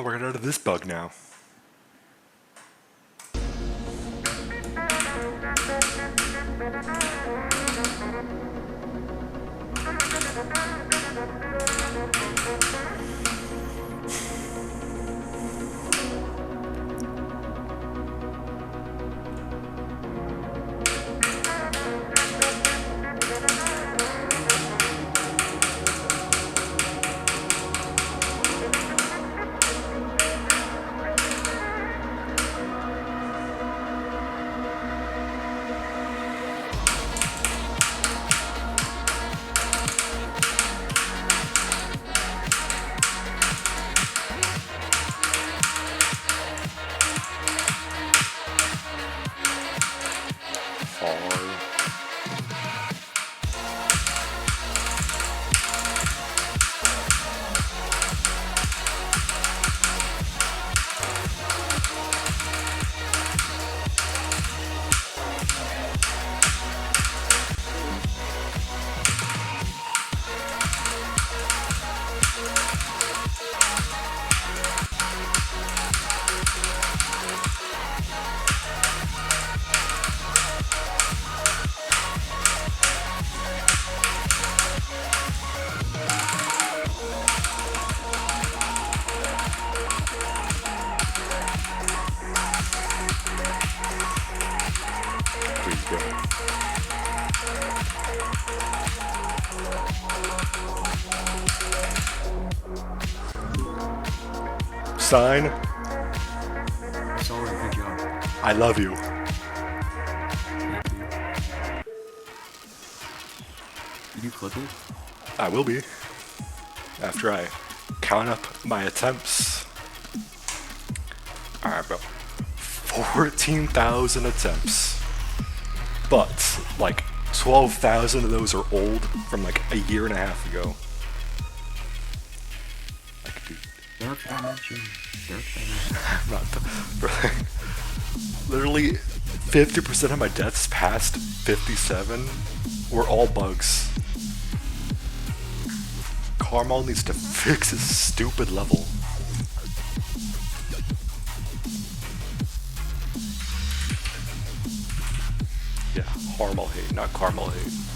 Oh, we're out of this bug now. Please go. Sign. Solid, good job. I love you. Thank you. Did you clip it? I will be. After I count up my attempts. Alright, bro. 14,000 attempts. But, like, 12,000 of those are old from like a year and a half ago. Like, dude. Dark dimension. Dark dimension. I'm not literally 50% of my deaths past 57 were all bugs. Krmal needs to fix his stupid level. Yeah, Krmal hate, not Krmal hate.